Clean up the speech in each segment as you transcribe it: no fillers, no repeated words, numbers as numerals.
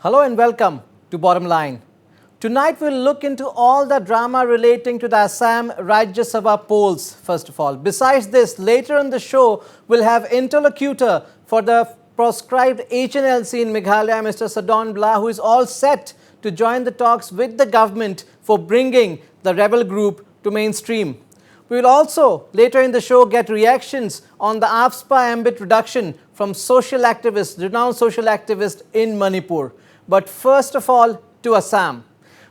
Hello and welcome to Bottom Line. Tonight we'll look into all the drama relating to the Assam Rajya Sabha polls, first of all. Besides this, later in the show, we'll have interlocutor for the proscribed HNLC in Meghalaya, Mr. Sadon Blah, who is all set to join the talks with the government for bringing the rebel group to mainstream. We will also, later in the show, get reactions on the AFSPA ambit reduction from social activists, renowned social activists in Manipur. But first of all, to Assam.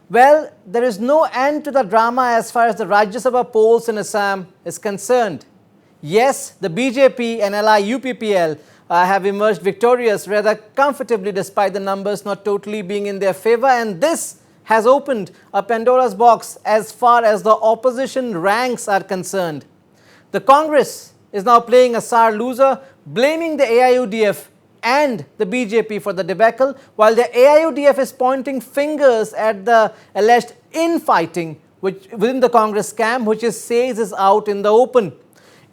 Well, there is no end to the drama as far as the Rajya Sabha polls in Assam is concerned. Yes, the BJP and LIUPPL have emerged victorious rather comfortably despite the numbers not totally being in their favor, and this has opened a Pandora's box as far as the opposition ranks are concerned. The Congress is now playing a sour loser, blaming the AIUDF and the BJP for the debacle, while the AIUDF is pointing fingers at the alleged infighting within the Congress camp, which it says is out in the open.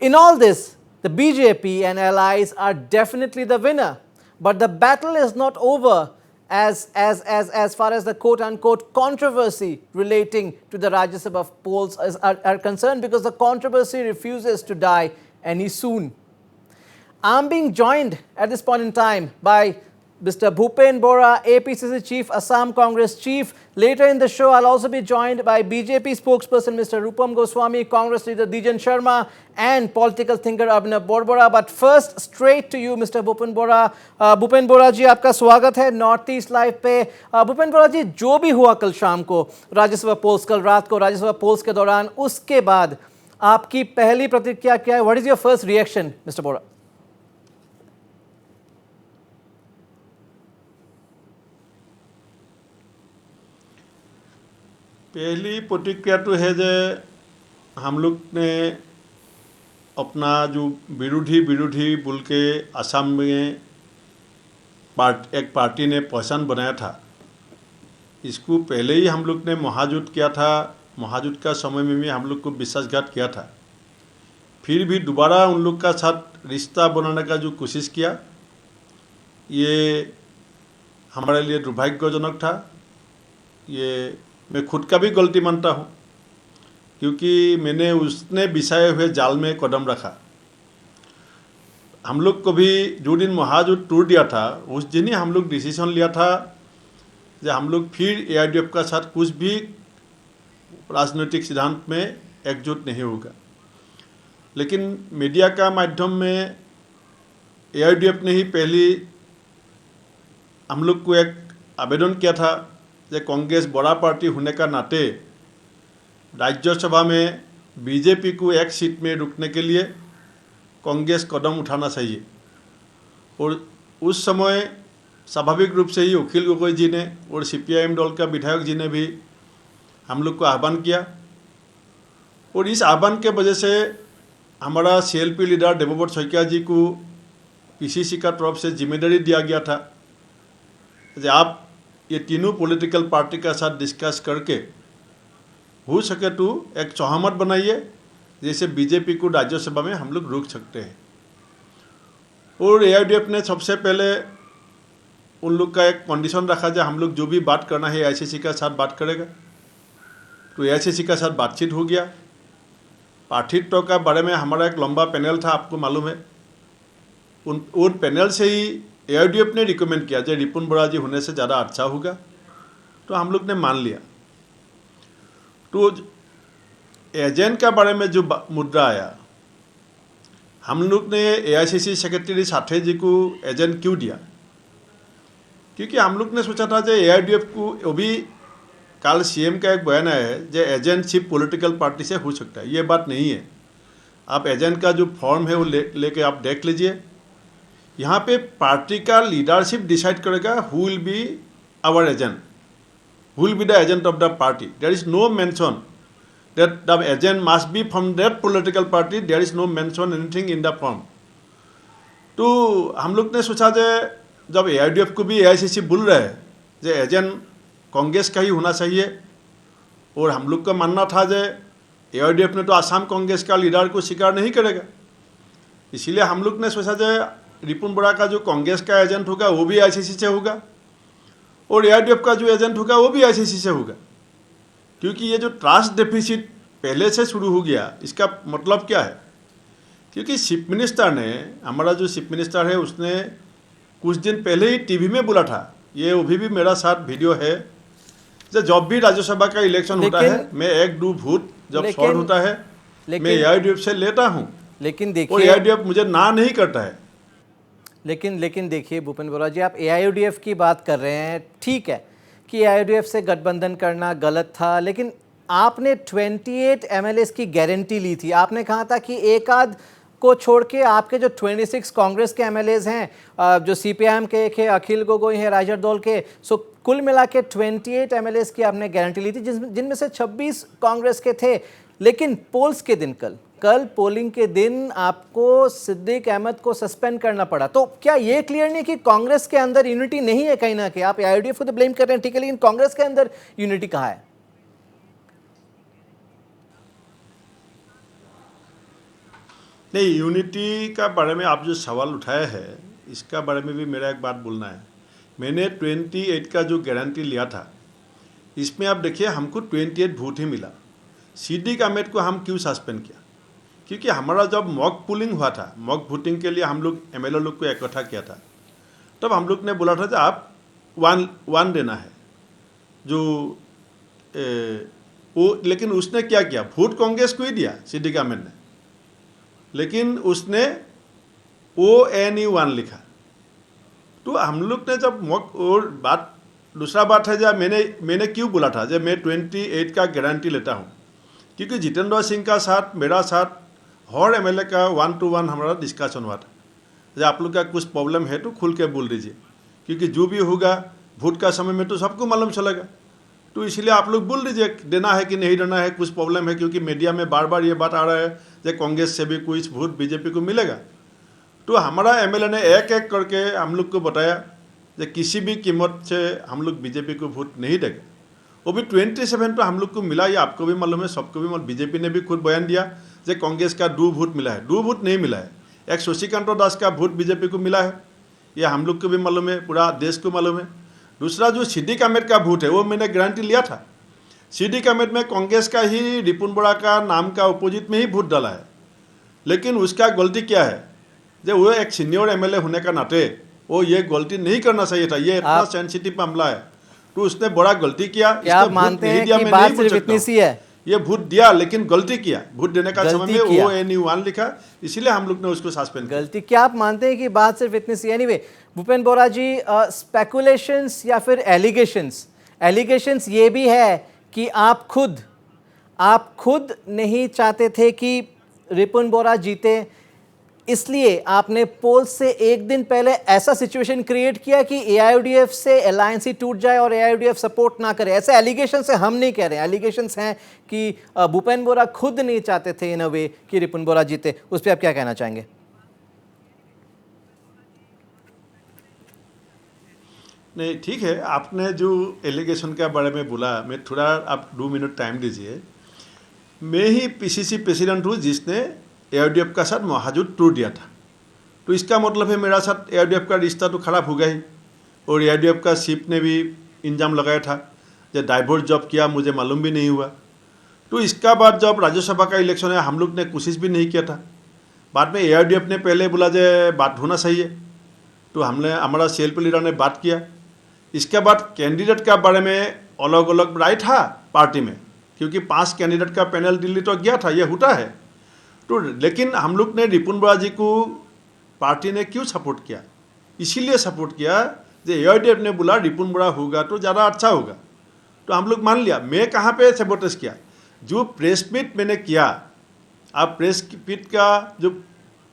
In all this, the BJP and allies are definitely the winner, but the battle is not over as far as the quote-unquote controversy relating to the Rajya Sabha polls are concerned, because the controversy refuses to die any soon. I'm being joined at this point in time by Mr. Bhupen Bora, APCC Chief, Assam Congress Chief. Later in the show, I'll also be joined by BJP spokesperson Mr. Rupam Goswami, Congress leader Dijan Sharma, and political thinker Abhinav Borbora. But first, straight to you, Mr. Bhupen Bora. Bhupen Bora जी, आपका स्वागत है north east live पे. भूपेन बोरा जी, जो भी हुआ कल शाम को राज्यसभा पोल्स, कल रात को राज्यसभा पोल्स के दौरान, उसके बाद आपकी पहली प्रतिक्रिया क्या है? What is your first reaction, mister Bora? पहली प्रतिक्रिया तो है जो हम लोग ने अपना जो विरोधी बोल के असम में एक पार्टी ने पहचान बनाया था, इसको पहले ही हम लोग ने महाजुट किया था. महाजुट का समय में भी हम लोग को विश्वासघात किया था. फिर भी दोबारा उन लोग का साथ रिश्ता बनाने का जो कोशिश किया, ये हमारे लिए दुर्भाग्यजनक था. ये मैं खुद का भी गलती मानता हूँ, क्योंकि मैंने उसने बिछाए हुए जाल में कदम रखा. हम लोग को भी जो दिन महाजुट टूट दिया था, उस दिन ही हम लोग डिसीजन लिया था कि हम लोग फिर AIUDF का साथ कुछ भी राजनीतिक सिद्धांत में एकजुट नहीं होगा. लेकिन मीडिया का माध्यम में AIUDF ने ही पहली हम लोग को एक आवेदन किया था कि कांग्रेस बड़ा पार्टी होने का नाते राज्यसभा में बीजेपी को एक सीट में रुकने के लिए कांग्रेस कदम उठाना चाहिए. और उस समय स्वाभाविक रूप से ही अखिल गोगोई जी ने और CPIM दल का विधायक जी ने भी हम लोग को आह्वान किया. और इस आह्वान के वजह से हमारा CLP लीडर देवव्रत शइकिया जी को PCC का तरफ से जिम्मेदारी दिया गया था कि आप ये तीनों पॉलिटिकल पार्टी का साथ डिस्कस करके हो सके तो एक सहमत बनाइए, जैसे बीजेपी को राज्यसभा में हम लोग रोक सकते हैं. और AIUDF ने सबसे पहले उन लोग का एक कंडीशन रखा जो हम लोग जो भी बात करना है AICC का साथ बात करेगा. तो AICC का साथ बातचीत हो गया. प्रार्थित्व का बारे में हमारा एक लंबा पैनल था, आपको मालूम है. उन पैनल से ही AIUDF ने रिकमेंड किया जो रिपुन बोरा जी होने से ज़्यादा अच्छा होगा. तो हम लोग ने मान लिया. तो एजेंट का बारे में जो मुद्दा आया, हम लोग ने AICC सेक्रेटरी साठे जी को एजेंट क्यों दिया? क्योंकि हम लोग ने सोचा था जो AIUDF को अभी कल CM का एक बयान आया है जो एजेंट सिर्फ पॉलिटिकल पार्टी से हो सकता है. ये बात नहीं है. आप एजेंट का जो फॉर्म है वो लेके आप देख लीजिए. यहाँ पे पार्टी का लीडरशिप डिसाइड करेगा who will be our agent, who will be the agent of the party. There is no mention that the agent must be from that political party. There is no mention anything in the form. तो हम लोग ने सोचा जे जब AIUDF को भी AICC बोल रहे हैं जो एजेंट कांग्रेस का ही होना चाहिए, और हम लोग का मानना था जो AIUDF ने तो आसाम कांग्रेस का लीडर को स्वीकार नहीं करेगा. इसीलिए हम लोग ने सोचा जो रिपुन बोरा का जो कांग्रेस का एजेंट होगा वो भी AICC से होगा, और एआईडीएफ का जो एजेंट होगा वो भी आईसीसी से होगा। क्योंकि ये जो ट्रस्ट डेफिसिट पहले से शुरू हो गया, इसका मतलब क्या है? क्योंकि चीफ मिनिस्टर ने, हमारा जो चीफ मिनिस्टर है, उसने कुछ दिन पहले ही टीवी में बोला था, ये अभी भी मेरा साथ वीडियो है, जब भी राज्यसभा का इलेक्शन होता है, मैं 1-2 वोट जब शॉर्ट होता है, मैं एआईडीएफ से लेता हूँ, लेकिन और देखिए एआईडीएफ मुझे ना नहीं करता है। लेकिन देखिए भूपेन बोरा जी, आप एआईयूडीएफ की बात कर रहे हैं, ठीक है कि एआईयूडीएफ से गठबंधन करना गलत था, लेकिन आपने 28 एमएलएस की गारंटी ली थी। आपने कहा था कि एक आध को छोड़ के आपके जो 26 कांग्रेस के एमएलएस हैं, जो सीपीआईएम के एक है अखिल गोगोई है राइजर दल के, सो कुल मिला के 28 एमएलएस की आपने गारंटी ली थी, जिनमें से 26 कांग्रेस के थे। लेकिन पोल्स के दिन कल पोलिंग के दिन आपको सिद्दीक अहमद को सस्पेंड करना पड़ा। तो क्या ये क्लियर नहीं कि कांग्रेस के अंदर यूनिटी नहीं है? कहीं ना कहीं आप एआईयूडीएफ को तो ब्लेम कर रहे हैं, ठीक है, लेकिन कांग्रेस के अंदर यूनिटी कहाँ है? नहीं, यूनिटी का बारे में आप जो सवाल उठाया है, इसका बारे में भी मेरा एक बात बोलना है। मैंने 28 का जो गारंटी लिया था, इसमें आप देखिए हमको 28 वोट ही मिला। सिद्दीक अहमद को हम क्यों सस्पेंड किया? क्योंकि हमारा जब मॉक पुलिंग हुआ था, मॉक वोटिंग के लिए हम लोग एमएलए लोग को इकट्ठा किया था, तब हम लोग ने बोला था कि आप वन देना है जो वो, लेकिन उसने क्या किया, वोट कांग्रेस को ही दिया सिद्दीक अहमद ने, लेकिन उसने ONU1 लिखा। तो हम लोग ने जब मॉक, और बात दूसरा बात है जब मैंने क्यों बोला था जब मैं 28 का गारंटी लेता हूँ, क्योंकि जितेंद्र सिंह का साथ, मेरा साथ, हर एमएलए का 1-to-1 हमारा डिस्कशन हुआ था। जब आप लोग का कुछ प्रॉब्लम है तो खुल के बोल दीजिए, क्योंकि जो भी होगा वोट का समय में तो सबको मालूम चलेगा। तो इसलिए आप लोग बोल दीजिए देना है कि नहीं देना है, कुछ प्रॉब्लम है, क्योंकि मीडिया में बार बार ये बात आ रहा है कि कांग्रेस से भी कुछ वोट बीजेपी को मिलेगा। तो हमारा एमएलए ने एक एक करके हम लोग को बताया कि किसी भी कीमत से हम लोग बीजेपी को वोट नहीं देंगे। वो भी 27 तो हम लोग को मिला, ये आपको भी मालूम है, सबको भी मालूम। बीजेपी ने भी खुद बयान दिया कि कांग्रेस का 2 वोट मिला है, 2 वोट नहीं मिला है, एक शशिकांत दास का वोट बीजेपी को मिला है, ये हम लोग को भी मालूम है, पूरा देश को मालूम है। दूसरा जो सिद्दीक अहमद का वोट है, वो मैंने गारंटी लिया था। सिद्दीक अहमद में कांग्रेस का ही रिपुन बोरा का नाम का अपोजिट में ही वोट डाला है, लेकिन उसका गलती क्या है, जब वो एक सीनियर एमएलए होने का नाते वो ये गलती नहीं करना चाहिए था, ये इतना सेंसिटिव मामला है, तो उसने बड़ा गलती किया। आप मानते हैं कि बात सिर्फ इतनी सी है? ये वोट दिया लेकिन गलती किया, वोट देने का समय में ONU1 लिखा, इसीलिए हम लोग ने उसको सस्पेंड किया। गलती क्या आप मानते हैं कि बात सिर्फ इतनी सी? एनीवे भूपेन बोरा जी, स्पेकुलेशंस या फिर एलिगेशंस ये भी है कि आप खुद नहीं चाहते थे कि रिपुन बोरा जीते, इसलिए आपने पोल से एक दिन पहले ऐसा सिचुएशन क्रिएट किया कि एआईयूडीएफ से अलायंस ही टूट जाए और एआईयूडीएफ सपोर्ट ना करे। ऐसे एलिगेशन से हम नहीं कह रहे हैं, एलिगेशंस हैं कि भूपेन बोरा खुद नहीं चाहते थे इन अ वे कि रिपुन बोरा जीते। उस पर आप क्या कहना चाहेंगे? नहीं, ठीक है, आपने जो एलिगेशन के बारे में बोला, मैं थोड़ा, आप 2 मिनट टाइम दीजिए। मैं ही PCC प्रेसिडेंट हूँ जिसने एआईयूडीएफ का साथ महाजुट तोड़ दिया था, तो इसका मतलब है मेरा साथ एआईयूडीएफ का रिश्ता तो खराब हो गया ही। और एआईयूडीएफ का चीफ ने भी इंजाम लगाया था जब डाइवोर्स जॉब किया, मुझे मालूम भी नहीं हुआ। तो इसका बाद जब राज्यसभा का इलेक्शन है, हम लोग ने कोशिश भी नहीं किया था। बाद में एआईयूडीएफ ने पहले बोला जो बात होना चाहिए, तो हमारा CLP लीडर ने बात किया। इसके बाद कैंडिडेट का बारे में अलग अलग राय था पार्टी में, क्योंकि 5 कैंडिडेट का पैनल दिल्ली तो गया था, ये होता है। तो लेकिन हम लोग ने रिपुन बोरा जी को पार्टी ने क्यों सपोर्ट किया? इसीलिए सपोर्ट किया जो एआईयूडीएफ ने बोला रिपुन बोरा होगा तो ज़्यादा अच्छा होगा, तो हम लोग मान लिया। मैं कहाँ पे सपोर्ट किया? जो प्रेस मीट मैंने किया, आप प्रेस मीट का जो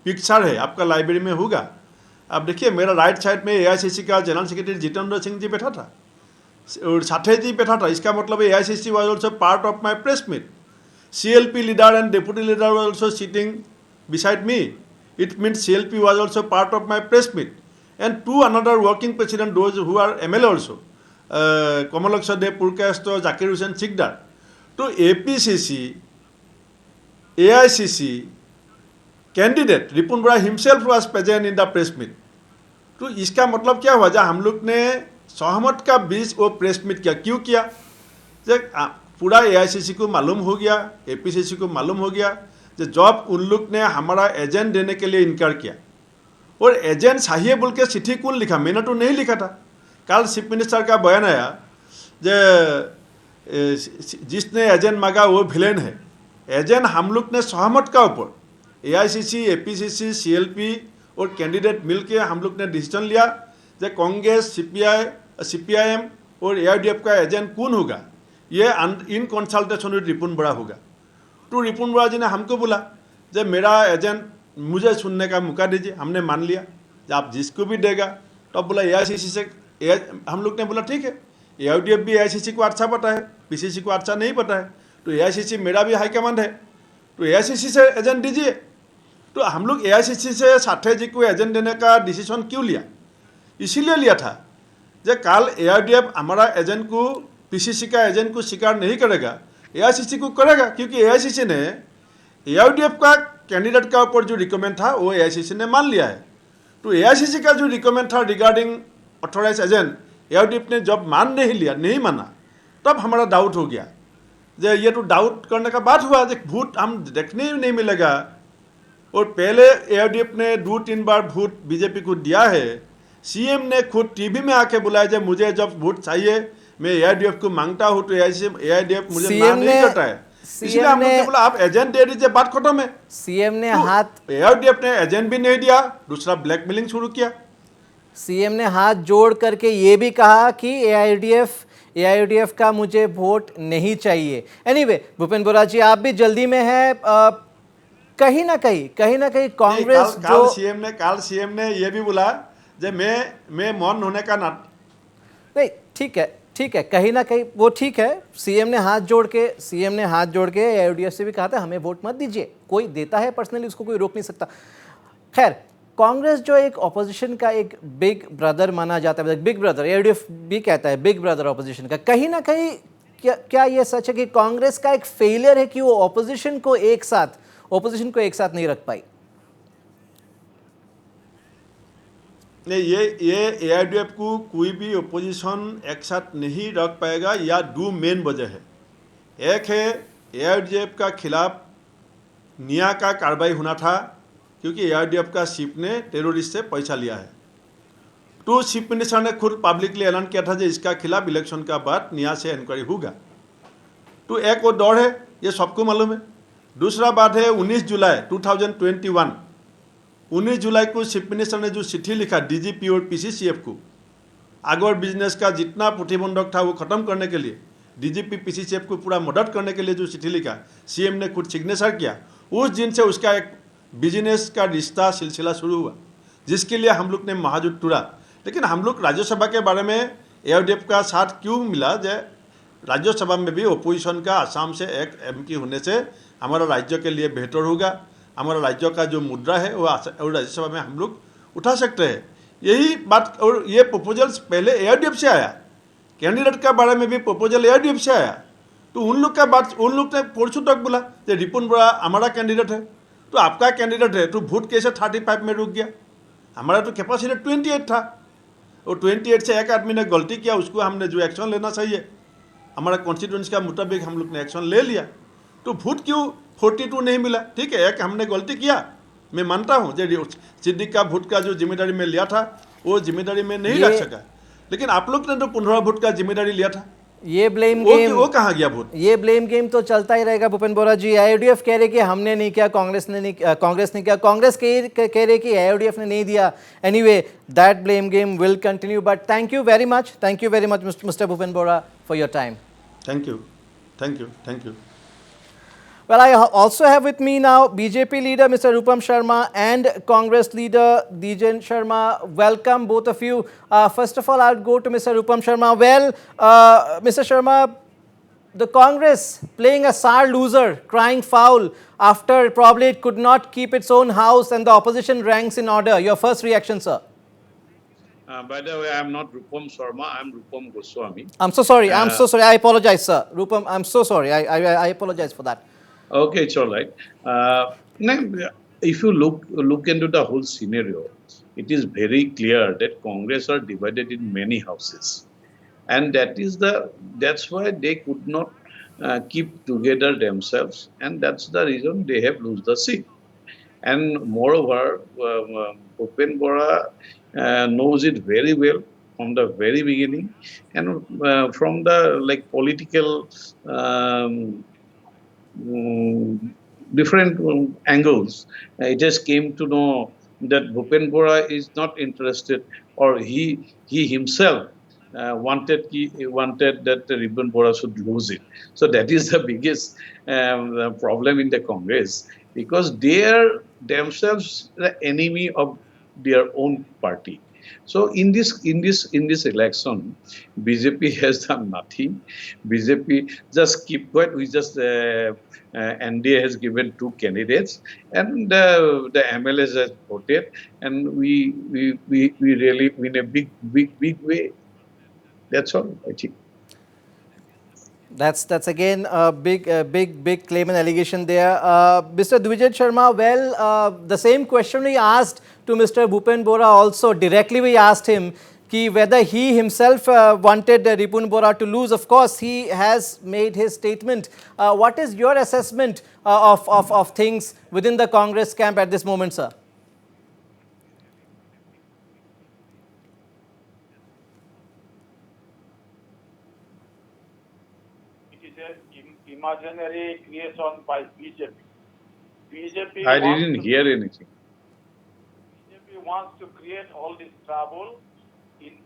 पिक्चर है आपका लाइब्रेरी में होगा, आप देखिए मेरा राइट साइड में AICC का जनरल सेक्रेटरी जितेंद्र सिंह जी बैठा था और साठे जी बैठा था। इसका मतलब AICC was also part of my press meet. CLP leader and deputy leader were also sitting beside me. It means CLP was also part of my press meet. And 2 another working president, those who are MLA also, Kamalaksha Dev Purkasto, Zakir Hussain Sikdar. So APCC, AICC candidate Ripun Bora himself was present in the press meet. तो इसका मतलब क्या हुआ, जब हम लोग ने सहमत का बीच वो प्रेस मीट किया, क्यों किया? पूरा AICC को मालूम हो गया, APCC को मालूम हो गया कि जब उन लोग ने हमारा एजेंट देने के लिए इनकार किया, और एजेंट चाहिए बोल के चिट्ठी कौन लिखा? मैंने तो नहीं लिखा था। कल चीफ मिनिस्टर का बयान आया जे जिसने एजेंट मांगा वो विलेन है। एजेंट हम लोग ने सहमत का ऊपर AICC, APCC, CLP और कैंडिडेट मिलके हम लोग ने डिसीजन लिया कि कांग्रेस, CPIM और AIDF का एजेंट कौन होगा, ये इन कंसल्टेशन विद रिपुन बड़ा होगा। तो रिपुन बड़ा जी ने हमको बोला जब मेरा एजेंट मुझे सुनने का मौका दीजिए। हमने मान लिया जब आप जिसको भी देगा। तो अब बोला AICC से, हम लोग ने बोला ठीक है, AIDF भी AICC को अच्छा पता है, PCC को अच्छा नहीं पता है, तो AICC मेरा भी हाईकमांड है, तो AICC से एजेंट दीजिए। तो हम लोग AICC से साठे जी को एजेंट देने का डिसीजन क्यों लिया? इसीलिए लिया था जो कल AIDF हमारा एजेंट को, PCC का एजेंट को स्वीकार नहीं करेगा, AICC को करेगा, क्योंकि AICC ने AIDF का कैंडिडेट का ऊपर जो रिकमेंड था वो AICC ने मान लिया है। तो AICC का जो रिकमेंड था रिगार्डिंग ऑथोराइज एजेंट, AIDF ने जब मान नहीं लिया, नहीं माना, तब हमारा डाउट हो गया। जे ये तो डाउट करने का बात हुआ कि वोट हम देखने ही नहीं मिलेगा। और पहले AIDF ने 2-3 बार वोट बीजेपी को दिया है। CM ने खुद टीवी में आके बुलाया जब मुझे जब वोट चाहिए मैं AIDF को मांगता हूँ तो AIDF मुझे ना नहीं करता है। इसलिए हम लोग ने बोला आप एजेंट दे दीजिए, बात खत्म है। CM ने AIDF ने एजेंट भी नहीं दिया, दूसरा ब्लैकमेलिंग शुरू किया। CM ने हाथ जोड़ करके ये भी कहा कि AIDF का मुझे वोट नहीं चाहिए। एनीवे भूपेन बोरा जी, आप भी जल्दी में हैं। कहीं ना कहीं कांग्रेस जो काल CM ने ये भी बोला जब मैं मौन होने का नहीं, ठीक है, कहीं ना कहीं वो ठीक है। CM ने हाथ जोड़ के AIDF से भी कहा था हमें वोट मत दीजिए। कोई देता है पर्सनली, उसको कोई रोक नहीं सकता। खैर, कांग्रेस जो एक ऑपोजिशन का एक बिग ब्रदर माना जाता है, बिग ब्रदर, AIDF भी कहता है बिग ब्रदर ऑपोजिशन का, कहीं ना कहीं क्या ये सच है कि कांग्रेस का एक फेलियर है कि वो ऑपोजिशन को एक साथ नहीं रख पाई? नहीं, ये AIDF को कोई भी ओपोजिशन एक साथ नहीं रख पाएगा। या 2 मेन वजह है। एक है AIDF का खिलाफ निया का कार्रवाई होना था, क्योंकि AIDF का चीफ ने टेररिस्ट से पैसा लिया है। तो चीफ मिनिस्टर ने खुद पब्लिकली ऐलान किया था कि इसका खिलाफ इलेक्शन का बाद निया से इंक्वायरी होगा। तो एक वो दौड़ है, ये सबको मालूम है। दूसरा बात है 19 जुलाई 2021, 19 जुलाई को चीफ मिनिस्टर ने जो चिट्ठी लिखा DGP और PCCF को, आगोर बिजनेस का जितना प्रतिबंधक था वो खत्म करने के लिए, DGP PCCF को पूरा मदद करने के लिए जो चिट्ठी लिखा, CM ने खुद सिग्नेचर किया। उस दिन से उसका एक बिजनेस का रिश्ता सिलसिला शुरू हुआ, जिसके लिए हम लोग ने महाजुट टूरा। लेकिन हम लोग राज्यसभा के बारे में AIDF का साथ क्यों मिला? राज्यसभा में भी ओपोजिशन का असम से एक MP होने से हमारा राज्य के लिए बेहतर होगा। हमारा राज्य का जो मुद्रा है वो राज्यसभा में हम लोग उठा सकते हैं, यही बात। और ये प्रपोजल्स पहले AIDF से आया, कैंडिडेट का बारे में भी प्रपोजल AIDF से आया। तो उन लोग का बात, उन लोग ने परसों तक बोला कि रिपुन बड़ा हमारा कैंडिडेट है, तो आपका कैंडिडेट है, तो वोट कैसे 35 में रुक गया? हमारा तो कैपेसिटी 28 था, और 28 से एक आदमी ने गलती किया, उसको हमने जो एक्शन लेना चाहिए हमारा कॉन्स्टिट्यूंसी का मुताबिक हम लोग ने एक्शन ले लिया। तो वोट क्यों 42 नहीं मिला? ठीक है, एक हमने गलती किया, मैं मानता हूँ। सिद्दीक का वोट का जो जिम्मेदारी में लिया था वो जिम्मेदारी में नहीं रख सका, लेकिन आप लोग ने तो 15 वोट का जिम्मेदारी लिया था। ये ब्लेम गेम, वो कहाँ गया वोट? ये ब्लेम गेम तो चलता ही रहेगा भूपेन बोरा जी। AIDF कह रहे कि हमने नहीं किया, कांग्रेस ने किया, कांग्रेस कह रहे कि AIDF ने नहीं दिया। Anyway that blame game will continue, but thank you very much mister Bhupen Bora for your time. Thank you. Well, I also have with me now BJP leader Mr. Rupam Sharma and Congress leader Dijen Sharma. Welcome both of you. First of all, I'll go to Mr. Rupam Sharma. Well, Mr. Sharma, the Congress playing a sour loser, crying foul after probably it could not keep its own house and the opposition ranks in order. Your first reaction, sir? By the way, I'm not Rupam Sharma, I'm Rupam Goswami. I'm so sorry. I apologize, sir. Rupam, I'm so sorry. I apologize for that. Okay, it's all right. Now, if you look into the whole scenario, it is very clear that Congress are divided in many houses, and that's why they could not keep together themselves, and that's the reason they have lose the seat. And moreover, Bhupen Bora knows it very well from the very beginning, and from the like political um, mm, different angles. I just came to know that Bhupen Bora is not interested, or he himself wanted that Ripon Bora should lose it. So that is the biggest problem in the Congress, because they are themselves the enemy of their own party. So in this election, BJP has done nothing. BJP just keep quiet. We just NDA has given two candidates, and the MLS has voted, and we really win a big way. That's all, I think. That's again a big claim and allegation there. Mr. Dwijit Sharma, well, the same question we asked to Mr. Bhupen Bora also, directly we asked him ki whether he himself wanted Ripun Bora to lose. Of course, he has made his statement. What is your assessment of things within the Congress camp at this moment, sir? It is an imaginary creation by BJP. BJP I wants didn't to hear anything. BJP wants to create all this trouble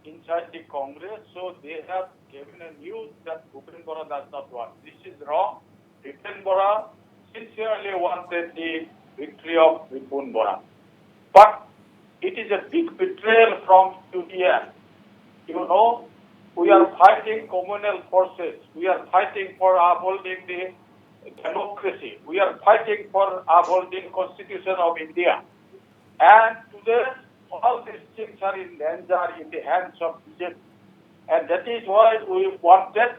inside the Congress, so they have given a news that Bhupen Bora does not want. This is wrong. Bhupen Bora sincerely wanted the victory of Bhupen Bora. But it is a big betrayal from UDF. You know, we are fighting communal forces. We are fighting for upholding the democracy. We are fighting for upholding Constitution of India. And today, all these things are in danger in the hands of BJP. And that is why we wanted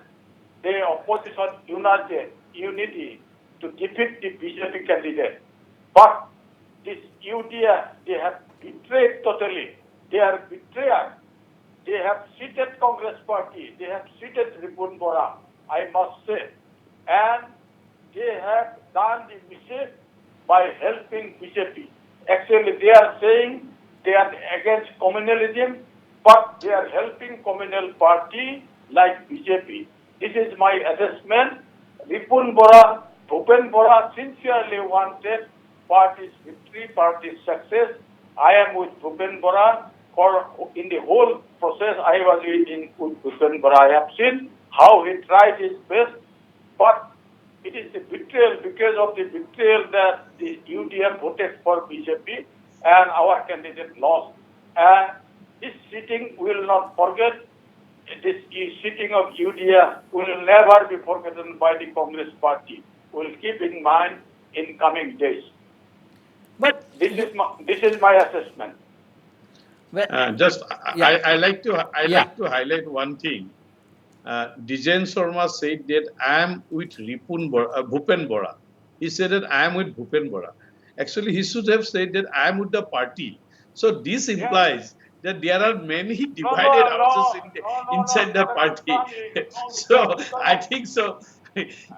the opposition unity to defeat the BJP candidate. But this UDF, they have betrayed totally. They are betrayers. They have cheated Congress party. They have cheated Ripun Bora, I must say. And they have done the mistake by helping BJP. Actually, they are saying they are against communalism, but they are helping communal party like BJP. This is my assessment. Ripun Bora, Bhupen Bora sincerely wanted party's victory, party's success. I am with Bhupen Bora. For in the whole process, I was with Bhupen Bora. I have seen how he tried his best, but it is the betrayal, because of the betrayal that the UDF voted for BJP and our candidate lost. And this sitting will not forget. This sitting of UDF will never be forgotten by the Congress party. We'll keep in mind in coming days. But This is my assessment. Just Yeah. I like to Yeah. highlight one thing. Dijen Sharma said that I am with Bhupen Bora. He said that I am with Bhupen Bora. Actually, he should have said that I am with the party. So this implies that there are many divided houses inside the party. So I think so.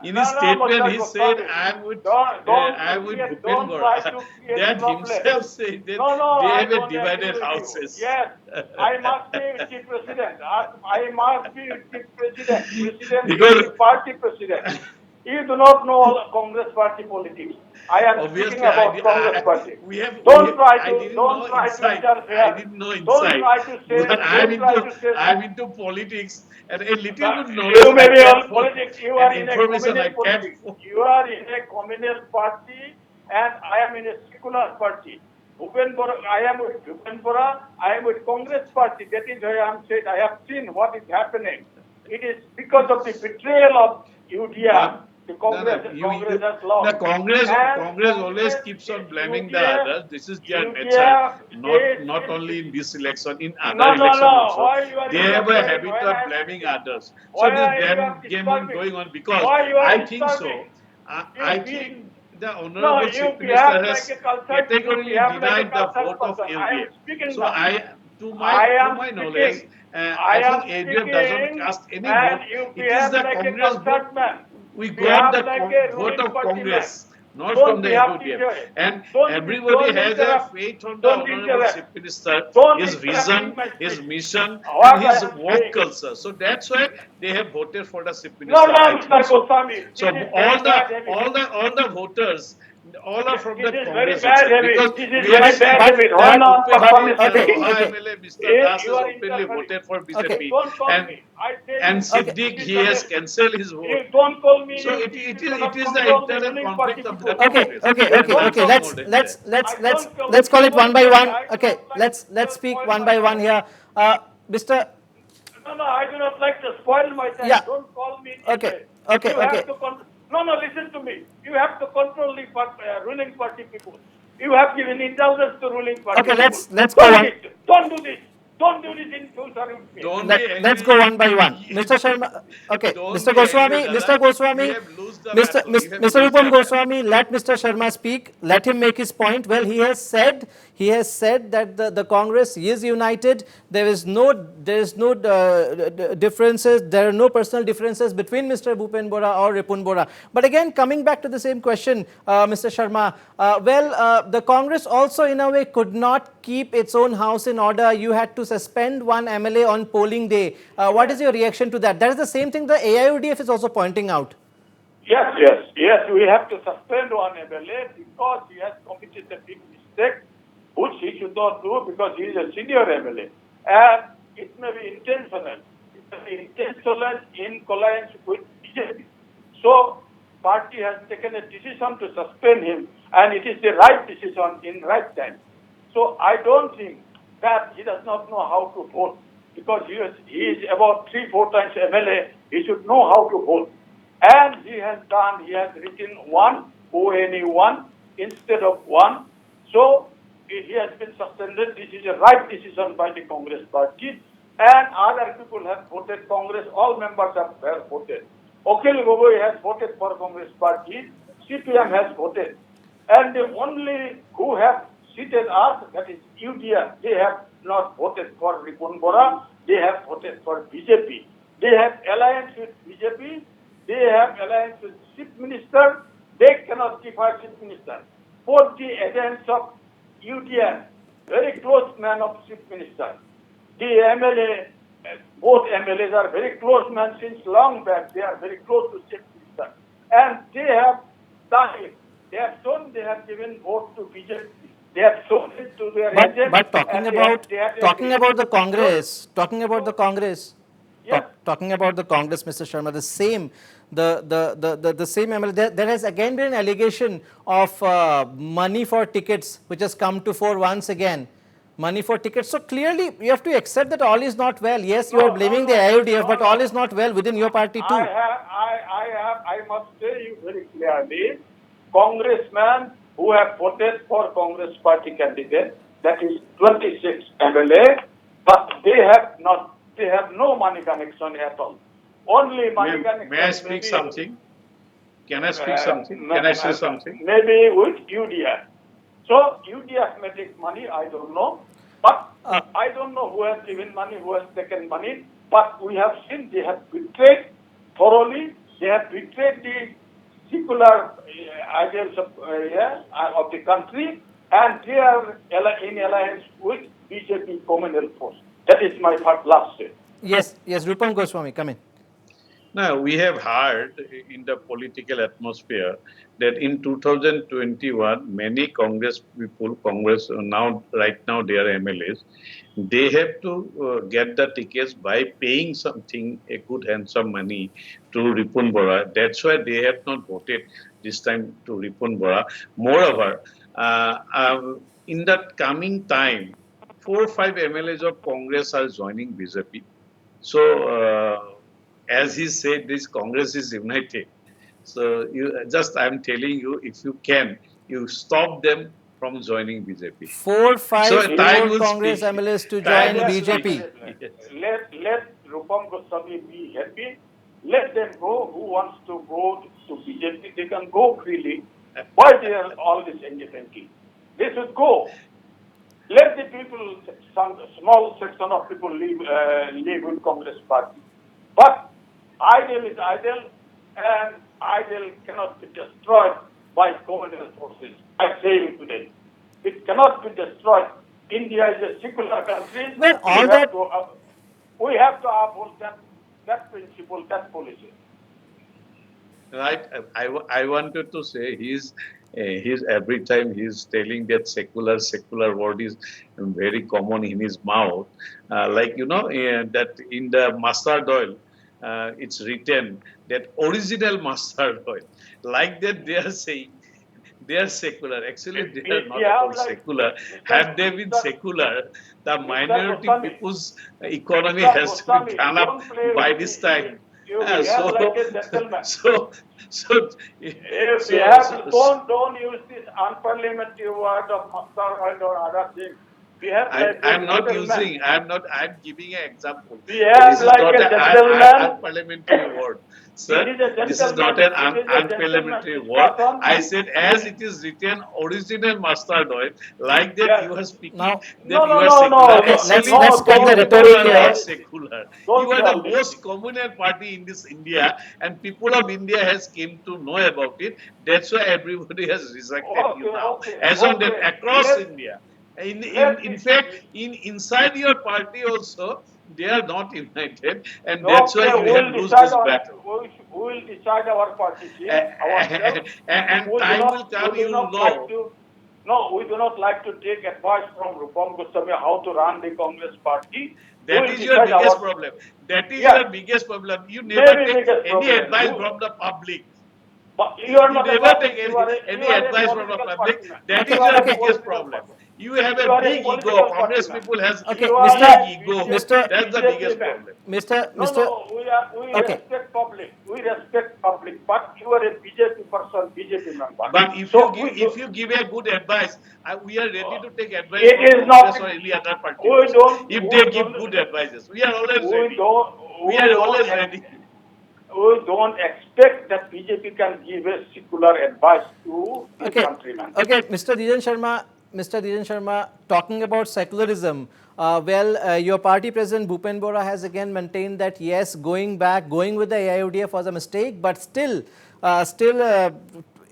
In his statement, he said, I am with Bhupen Bora. That himself said that they I have a don't agree divided with you. houses. Yes, I must be with the president. I must be with the president. President Because is the party president. You do not know Congress party politics. I am speaking obviously, about Congress party. don't I didn't know inside. I interfere. didn't know Don't inside. try to say. But Don't try to say. I'm into politics, and a little bit knowledge You may I be get on from, politics. You and are in a information I communal get politics. from. You are in a communal party, and I am in a secular party. I am with Bhupen Bora. I am with Congress party. That is why I am saying I have seen what is happening. It is because of the betrayal of UDF. The Congress has lost. The Congress And Congress always keeps on blaming the UDF others. This is their nature. UDF Not only in this election, in other no, no, election no. also, Why you are they have a interfering habit when of I am blaming speaking? others. So Why this are you blame are game is disturbing? going on because Why you are I think so. disturbing? I think the No, Honorable you Chief Minister behave has like a cultured, you categorically behave like a denied the cultured vote of person. I am UDF. speaking So now. I to am my knowledge, speaking. I I think am ADF doesn't speaking, cast any and vote. you It is behave the like a Congress vote. cultured man. We got Behave the like a vote ruling of party man. Congress, not Don't from the behave UDF. this way. And Don't everybody has a interrupt. faith on the Don't Honorable interrupt. Chief Minister, Don't his interrupt vision, in my his speech. mission, and What I his am work saying. culture. So that's why they have voted for the Chief No, Minister. no, I Mr. think so. Goswami. So This is very bad habit. all the voters, all are from This the is very Congress bad itself, habit. because This is we have very bad seen habit. that Honorable Goswami okay, speaking. Roha okay, MLA Mr. Das You has are openly interfering. voted for okay, BJP, Don't call and me. I say and you. okay, Siddiq, This is he the has best. cancelled his vote. You don't call me. So You it cannot is the control the internal ruling party conflict of the people. okay, Congress. okay, There is okay, Don't okay. nothing call more me. than that. I don't call. Let's call it one by one. I do Okay, not like let's to speak spoil one my by one time. here. Mr. No, no, I do not like to spoil my time. Yeah. Don't call me this Okay, way. okay, You have okay, to No, no, listen to me. You have to control the ruling party people. You have given indulgence to ruling party okay. people. Let's go on. Don't do this. Don't do this in future with me. Don't be Let's go angry. one by one. Mr. Sharma, okay. Don't Mr. be angry, Goswami, Dada. Mr. Goswami, You have lost the battle. You have Mr. lost Rupam the battle. Goswami, let Mr. Sharma speak. Let him make his point. Well, he has said that the Congress is united. There is no differences. There are no personal differences between Mr. Bhupen Bora or Ripun Bora. But again, coming back to the same question, Mr. Sharma, the Congress also in a way could not keep its own house in order. You had to suspend one MLA on polling day. What is your reaction to that? That is the same thing the AIUDF is also pointing out. Yes, we have to suspend one MLA because he has committed a big mistake, which he should not do because he is a senior MLA. And it may be intentional. It may be intentional in alliance with BJP. So, party has taken a decision to suspend him, and it is the right decision in right time. So, I don't think that he does not know how to vote because he is about 3-4 times MLA. He should know how to vote. And he has written one instead of one. So he has been suspended. This is a right decision by the Congress party. And other people have voted Congress. All members have voted. Akhil Gogoi has voted for Congress party. CPM has voted. And the only who have seated us, that is UDF, they have not voted for Ripun Bora. They have voted for BJP. They have alliance with BJP. They have alliance with Chief Minister. They cannot defy Chief Minister. Both the agents of UDF, very close man of Chief Minister. The MLA, both MLAs are very close men since long back. They are very close to Chief Minister. And they have done it. They have shown they have given vote to BJP. They have shown it to their agents. But talking about the Congress, talking about the Congress. Yes. Talking about the Congress, Mr. Sharma, the same MLA. There has again been an allegation of money for tickets, which has come to fore once again. Money for tickets. So clearly, you have to accept that all is not well. Yes, you are blaming the IODF, but all is not well within your party too. I must say you very clearly, congressmen who have voted for Congress party candidate, that is 26 MLA, but they have no money connection at all. Only money connection. May I speak something? Can I speak something? Can I say something? Maybe with UDF. So UDF may take money, I don't know. But I don't know who has given money, who has taken money. But we have seen they have betrayed thoroughly. They have betrayed the secular ideals of the country, and they are in alliance with BJP communal force. That is my last say. Yes, Rupam Goswami, come in. Now, we have heard in the political atmosphere that in 2021, many Congress people, right now they are MLAs, they have to get the tickets by paying something, a good handsome money to Ripun Bora. That's why they have not voted this time to Ripun Bora. Moreover, in that coming time, 4 or 5 MLAs of Congress are joining BJP. So, as he said, this Congress is united. So I'm telling you, if you can, you stop them from joining BJP. 4, 5, So time will Congress speak. MLAs to Time join will BJP. speak. Let Rupam Goswami be happy. Let them go. Who wants to go to BJP, they can go freely. Why there all this independently? They should go. Let the people, some small section of people live with Congress party. But ideal is ideal, and ideal cannot be destroyed by communist forces. I say it today. It cannot be destroyed. India is a secular country. Well, all that We have to uphold that principle, that policy. Right. I wanted to say he's every time he's telling that secular word is very common in his mouth. Like that in the mustard oil, it's written that original mustard oil. Like that they are saying they are secular. Actually, they are not at all secular. Had they been secular, the minority Goswami, people's economy Mr. has to be Goswami, gone up don't play by with this me. time. You Uh, behave so, like a gentleman. so, so, If we so, have, so, don't use this unparliamentary word of mustard or other things. Behave like a I'm not gentleman. using, I'm giving an example. Behave This is like not a an gentleman. unparliamentary word. It Sir, is a this is not gentleman. an It is a gentleman unparliamentary word. discussion. I said, as it is written, original mustard oil, like that Yes. you are speaking now. that No, you no, are no, secular. no, Okay, no, Actually, let's no. cut the you rhetoric people are here. not Don't secular. You don't are the tell. most communal party in this India, and people of India has came to know about it. That's why everybody has rejected you Okay, now. okay, As on that, okay. across India. Let In me. fact, inside your party also, they are not united, and that's why Okay, you we have will lose decide this on. battle. We will decide our partition ourselves. And We do time will not. come, We do you will not like know. to. No, we do not like to take advice from Rupam Goswami how to run the Congress party. We That will is your decide biggest our. problem. That is Yes, your biggest problem. You never maybe take biggest any problem. advice from the public. But you are You not a never take public. You any are a advice from the political public. party man. That Okay, is You are your a okay, biggest political problem. person. You have You a are a big ego. political party Congress man. people has okay, You a are Mr. big a ego. Mr. That's the BJP biggest man. problem. Mr. No, Mr. no, we Okay, respect public. We respect public, but you are a BJP person, BJP member. But So we if do. you give a good advice, we are ready to take advice It from is not. Congress or any other party We also. don't. If We they give don't. good advices, we are always We ready. don't. We We are don't. always ready. We don't expect that BJP can give a secular advice to his okay, countrymen. okay, Mr. Dijan Sharma, talking about secularism. Your party president Bhupen Bora has again maintained that yes, going with the AIODF was a mistake, but still,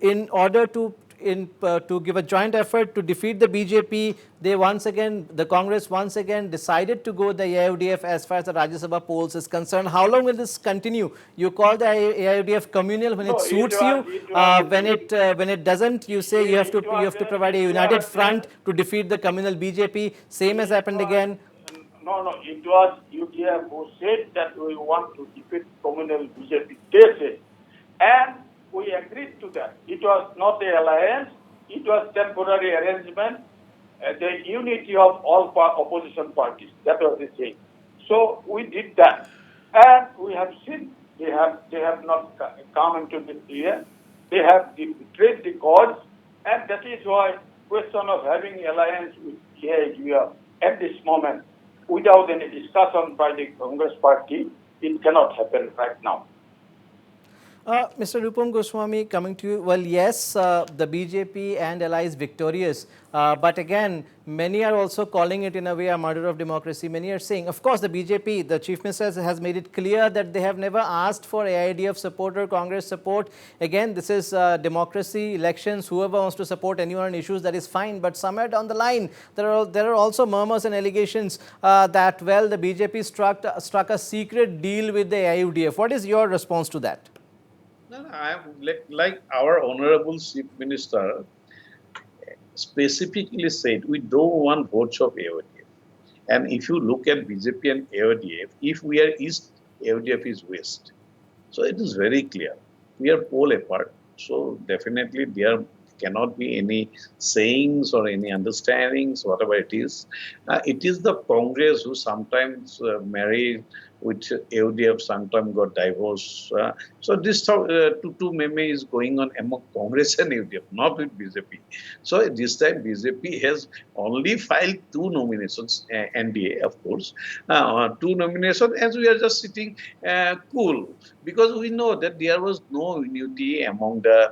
in order to give a joint effort to defeat the BJP, the Congress once again decided to go the AIODF as far as the Rajya Sabha polls is concerned. How long will this continue? You call the AIODF communal when it No, suits you. When it doesn't, you say you have to provide a united front to defeat the communal BJP. Same has happened again. No, it was UDF who said that we want to defeat communal BJP. They said. And we agreed to that. It was not the alliance, it was temporary arrangement, the unity of all opposition parties. That was the thing. So we did that. And we have seen they have not come into this year. They have betrayed the cause, and that is why question of having alliance with AIGF at this moment, without any discussion by the Congress party, it cannot happen right now. Mr. Rupam Goswami, coming to you. Well, yes, the BJP and allies victorious. But again, many are also calling it in a way a murder of democracy. Many are saying, of course, the BJP, the Chief Minister has made it clear that they have never asked for AIDF support or Congress support. Again, this is democracy, elections, whoever wants to support anyone on issues, that is fine. But somewhere down the line, there are also murmurs and allegations that, well, the BJP struck a secret deal with the AIUDF. What is your response to that? No, I am like our honorable chief minister specifically said, we don't want votes of AODF. And if you look at BJP and AODF, if we are east, AODF is west. So it is very clear. We are pole apart. So definitely there cannot be any sayings or any understandings, whatever it is. It is the Congress who sometimes marry which AUDF sometime got divorced. So this two meme is going on among Congress and AUDF, not with BJP. So this time BJP has only filed two nominations, NDA of course, two nominations, as we are just sitting cool, because we know that there was no unity among the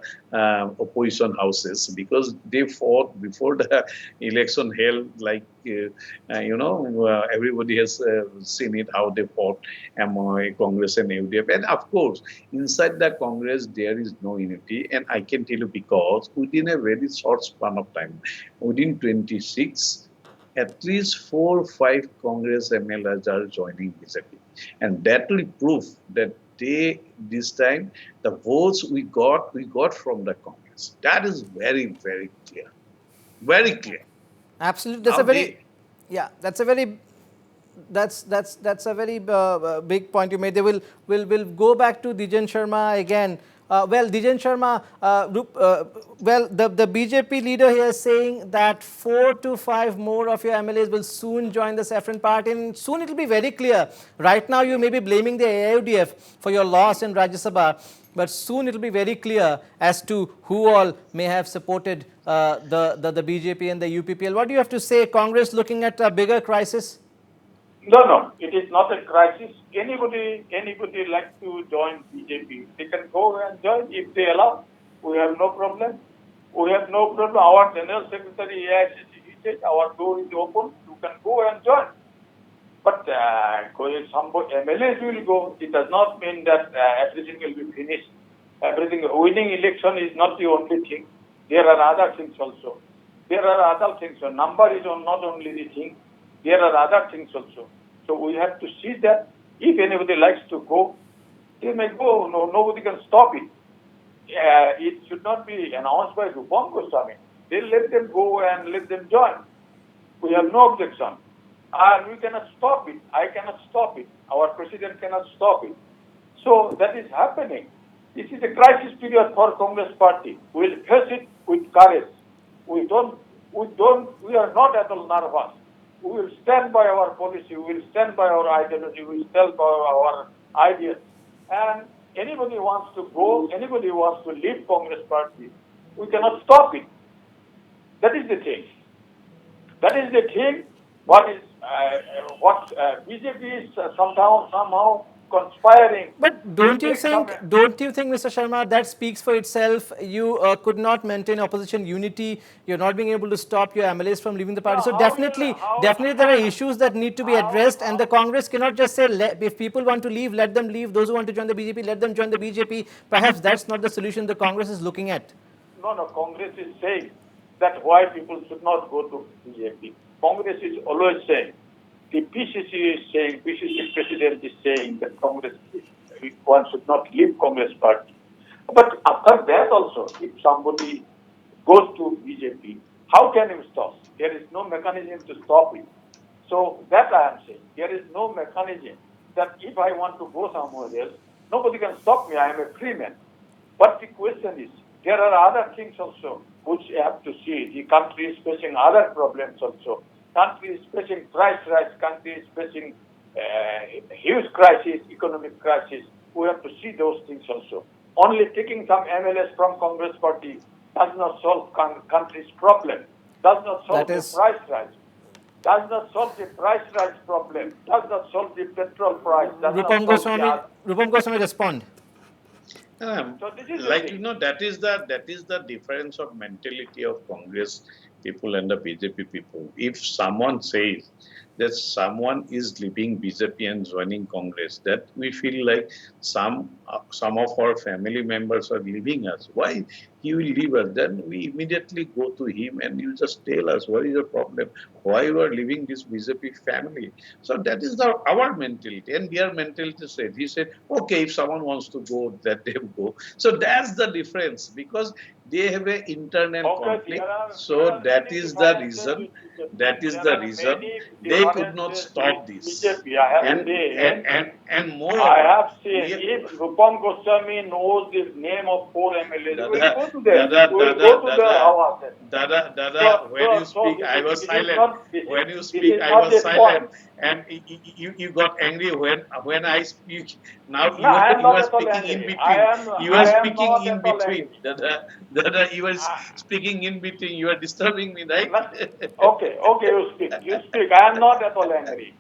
opposition houses, because they fought before the election held, like everybody has seen it, how they fought among Congress and UDF. And of course, inside the Congress, there is no unity. And I can tell you because within a very short span of time, within 26, at least 4 or 5 Congress MLAs are joining BJP. And that will prove that this time, the votes we got from the Congress. That is very, very clear. Very clear. Absolutely. Now That's a very big point you made. They will go back to Dijen Sharma again. Dijen Sharma, the BJP leader here is saying that 4 to 5 more of your MLAs will soon join the Saffron Party, and soon it will be very clear. Right now, you may be blaming the AUDF for your loss in Rajya Sabha, but soon it will be very clear as to who all may have supported the BJP and the UPPL. What do you have to say? Congress looking at a bigger crisis? No, it is not a crisis. Anybody like to join BJP, they can go and join if they allow. We have no problem. We have no problem. Our General Secretary, he said, our door is open. You can go and join. But some MLAs will go. It does not mean that everything will be finished. Winning election is not the only thing. There are other things also. So number is not only the thing. There are other things also. So we have to see that if anybody likes to go, they may go. No, nobody can stop it. It should not be announced by Rupam Goswami. They let them go and let them join. We have no objection. And we cannot stop it. I cannot stop it. Our president cannot stop it. So that is happening. This is a crisis period for Congress party. We will face it with courage. We are not at all nervous. We will stand by our policy, we will stand by our ideology, we will stand by our ideas. And anybody wants to go, anybody wants to leave Congress party, we cannot stop it. That is the thing. What BJP is somehow conspiring. But don't you think, Mr. Sharma, that speaks for itself? You could not maintain opposition unity. You're not being able to stop your MLAs from leaving the party. So definitely there are issues that need to be addressed, and the Congress cannot just say, if people want to leave, let them leave. Those who want to join the BJP, let them join the BJP. Perhaps that's not the solution the Congress is looking at. No, Congress is saying that why people should not go to BJP. Congress is always saying. The PCC is saying, PCC president is saying that one should not leave Congress party. But after that also, if somebody goes to BJP, how can he stop? There is no mechanism to stop it. So that I am saying, there is no mechanism that if I want to go somewhere else, nobody can stop me. I am a free man. But the question is, there are other things also which you have to see. The country is facing other problems also. Country is facing price rise, country is facing huge crisis, economic crisis. We have to see those things also. Only taking some MLS from Congress party does not solve country's problem, does not solve the price rise, does not solve the price rise problem, does not solve the petrol price. Rupam Goswami, respond. So that is the difference of mentality of Congress people and the BJP people. If someone says that someone is leaving BJP and joining Congress, that we feel like some of our family members are leaving us. Why he will leave us? Then we immediately go to him and you just tell us what is the problem, why you are leaving this BJP family. So that is our mentality, and their mentality said. He said, okay, if someone wants to go, let them go. So that's the difference, because they have an internal conflict. So that is the reason. That is the reason they could not stop this. And moreover, I have seen, we- if Rupam Goswami knows the name of 4 MLAs, we will Dada, go to them. Dada, We will Dada, go to their Dada, houses. Dada, when you speak, I was This is silent. not, When you this speak, is I not was a point. silent. And you got angry when I speak. Now No, I am you not are at all speaking in angry. between. You are I am speaking not in at all between. angry. Dada, you are I, speaking in between. You are disturbing me, right? okay, you speak. You speak. I am not at all angry.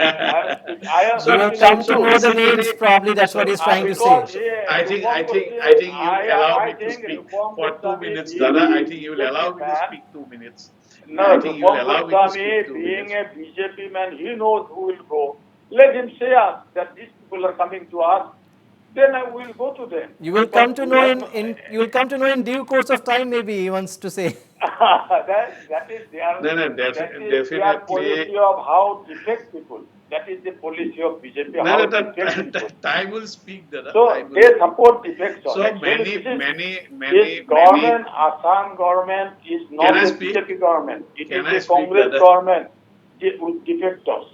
I am So, You will speaking the come to so truth. know the basically, names, probably that's what so, he's trying to Because say. so Rupam I Goswami, think you will allow I me to think speak Rupam for 2 Goswami minutes, being Dada. I a think you will allow BJP me to man, speak 2 minutes. I no, think you will Rupam allow me to Goswami speak 2 being minutes. a BJP man, he knows who will go. Let him say us that these people are coming to us. Then I will go to them. You will come But to we know have you will come to know in due course of time, maybe he wants to say. that is No, no, their definitely. policy of how defect people. That is the policy of BJP, No, no, how defect people. time will speak, Dada. So Time will they speak. support defection. So Actually, this many. government, Assam government, is Can not I a speak? BJP government. It Can is I a speak, Congress Dada? government with defectors.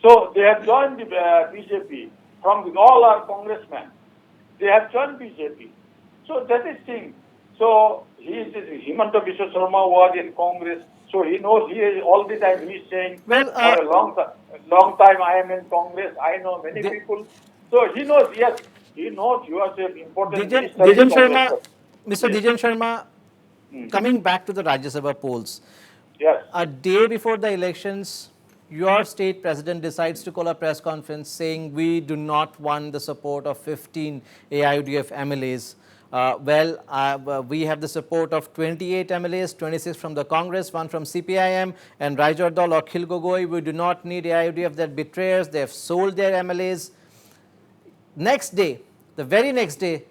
So they have joined the BJP from all our congressmen. They have joined BJP. So that is thing. So Himanta Biswa Sharma was in Congress. So he knows all the time he is saying Well, for a long time I am in Congress. I know many Di- people. So he knows, yes, he knows you are an important minister in Dijan Congress. Sharma, Mr. Please. Dijan Sharma, Hmm. coming back to the Rajya Sabha polls, Yes. a day before the elections, your state president decides to call a press conference saying we do not want the support of 15 AIUDF MLAs. We have the support of 28 MLAs, 26 from the Congress, 1 from CPIM, and Raijardal Akhil Gogoi. We do not need AIUDF, they're betrayers, they have sold their MLAs. Next day, the very next day,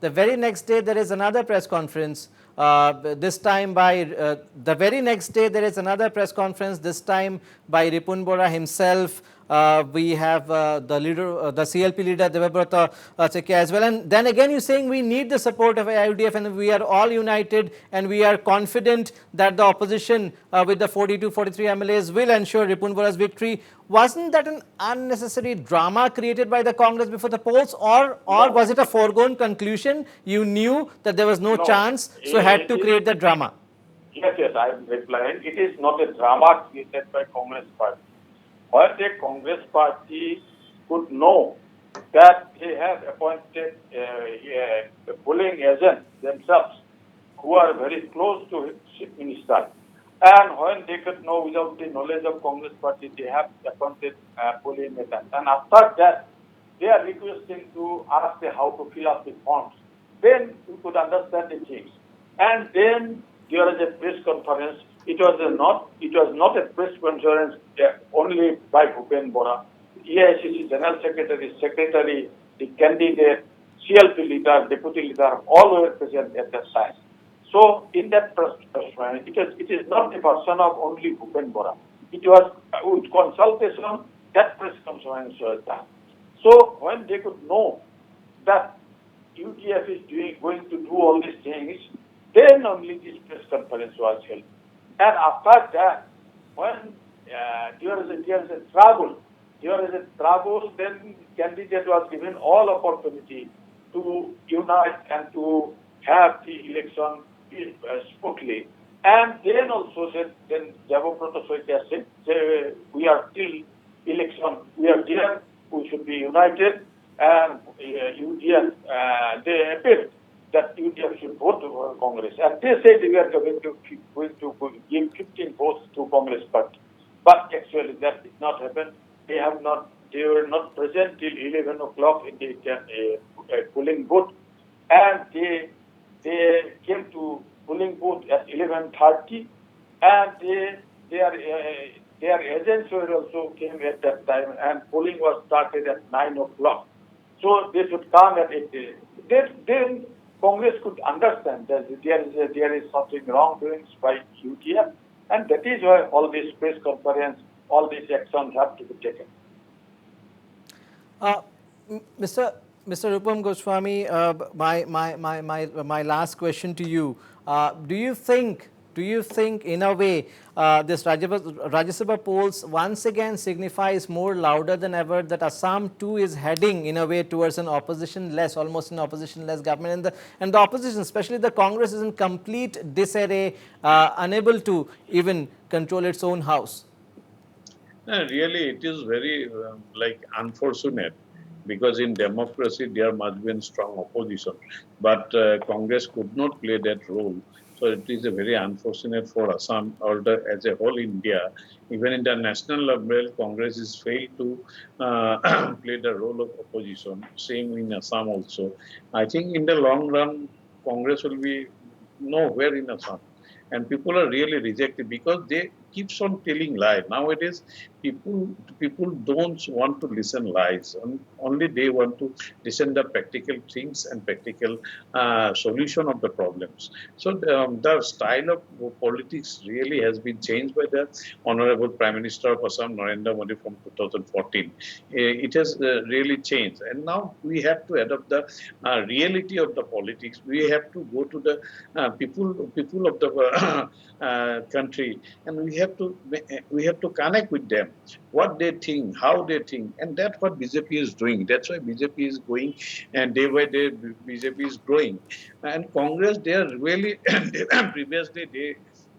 there is another press conference. This time by the very next day, there is another press conference. This time by Ripun Bora himself. We have the leader, the CLP leader Devabrata Chekia as well. And then again, you're saying we need the support of AIUDF, and we are all united, and we are confident that the opposition with the 42, 43 MLAs will ensure Ripun Bora's victory. Wasn't that an unnecessary drama created by the Congress before the polls, or was it a foregone conclusion? You knew that there was no No. chance, so had to create the drama. Yes, I am replying. It is not a drama created by Congress party. While the Congress party could know that they have appointed a polling agent themselves who are very close to chief minister, and when they could know without the knowledge of Congress party, they have appointed polling agent, and after that, they are requesting to ask how to fill up the forms. Then we could understand the things. And then there was a press conference. It was not a press conference only by Bhupen Bora. EICC General Secretary, the candidate, CLP leader, deputy leader, all were present at that time. So in that press conference, it is not the person of only Bhupen Bora. It was with consultation that press conference was done. So when they could know that UTF is going to do all these things, then only this press conference was held. And after that, when there is a trouble, then candidate was given all opportunity to unite and to have the election smoothly. And then also said, then Javaprata Soitya said, we are till election, we are there, we should be united, and UDF, they appealed that UDF should vote to Congress. And they said we are going to give 15 votes to Congress party. But actually that did not happen. They were not present till 11 o'clock in the polling booth. And they came to polling booth at 11:30, and their agents were also came at that time, and polling was started at 9 o'clock. So they should come at 8. Then Congress could understand that there is something wrongdoings by UTF, and that is why all this press conference, all these actions have to be taken. Mr. Rupam Goswami, my last question to you. Do you think Do you think, in a way, this Rajya Sabha polls once again signifies more louder than ever that Assam too is heading in a way towards an opposition-less, almost an opposition-less government, and the opposition, especially the Congress, is in complete disarray, unable to even control its own house? Really, it is very unfortunate because in democracy there must be a strong opposition, but Congress could not play that role. So it is a very unfortunate for Assam or as a whole India. Even in the national level, Congress is failed to play the role of opposition. Same in Assam also. I think in the long run, Congress will be nowhere in Assam, and people are really rejected because they keeps on telling lies nowadays. People don't want to listen lies, only they want to listen the practical things and practical solution of the problems. So the style of politics really has been changed by the honorable Prime Minister of Assam, Narendra Modi, from 2014. It has really changed, and now we have to adopt the reality of the politics. We have to go to the people of the country, and we have to connect with them, what they think, how they think, and that's what BJP is doing. That's why BJP is going, and day by day BJP is growing. And Congress, they are really previously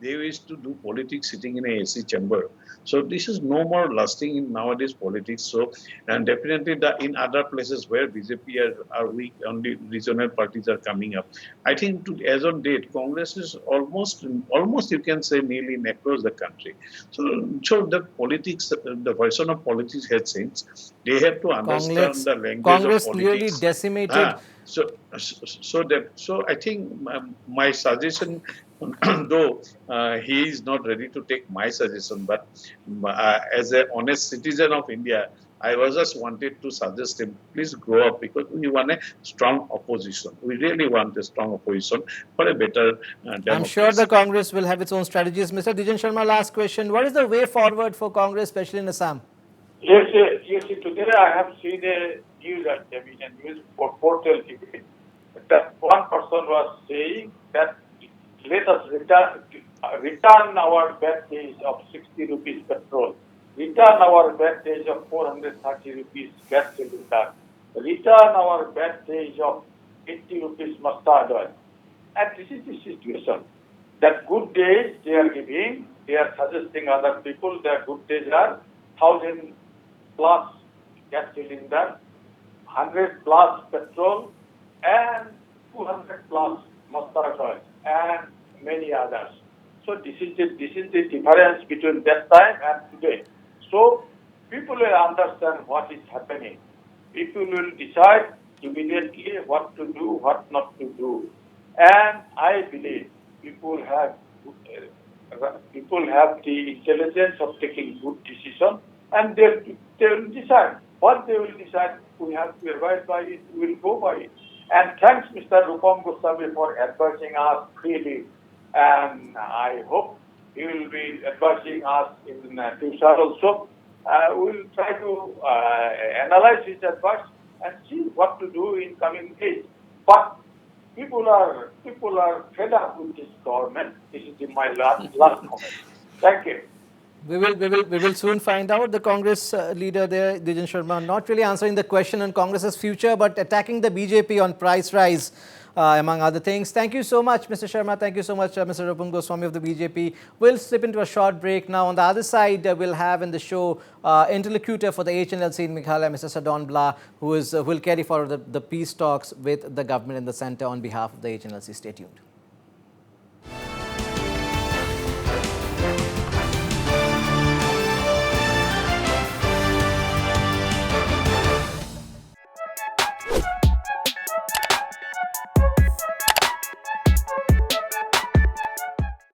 they used to do politics sitting in a AC chamber. So this is no more lasting in nowadays politics. So, and definitely in other places where BJP are weak, only regional parties are coming up. I think as on date, Congress is almost you can say nearly across the country. So the politics, the version of politics has changed. They have to understand the language of Congress clearly politics. decimated. So I think my suggestion, though he is not ready to take my suggestion, but as an honest citizen of India, I was just wanted to suggest him, please grow up, because we want a strong opposition. We really want a strong opposition for a better democracy. I'm sure the Congress will have its own strategies. Mr. Dijan Sharma, last question. What is the way forward for Congress, especially in Assam? Yes, today I have seen a news at television, news portal TV, that one person was saying that let us return our bad days of 60 rupees petrol, return our bad days of 430 rupees gas cylinder, return our bad days of 80 rupees mustard oil. And this is the situation. That good days they are giving, they are suggesting other people that good days are 1,000 plus gas cylinder, 100 plus petrol, and 200 plus mustard oil, and many others. So this is the difference between that time and today. So people will understand what is happening. People will decide immediately what to do, what not to do. And I believe people have the intelligence of taking good decisions, and they will decide. What they will decide, we have to abide by it, we will go by it. And thanks, Mr. Rupam Goswami, for advising us freely. And I hope he will be advising us in future also. We will try to analyze his advice and see what to do in coming days. But people are fed up with this government. This is my last comment. Thank you. We will soon find out. The Congress leader there, Dijan Sharma, not really answering the question on Congress's future, but attacking the BJP on price rise, among other things. Thank you so much, Mr. Sharma. Thank you so much, Mr. Rupam Goswami of the BJP. We'll slip into a short break now. On the other side, we'll have in the show interlocutor for the HNLC in Meghalaya, Mr. Sadon Blah, who will carry forward the peace talks with the government in the centre on behalf of the HNLC. Stay tuned.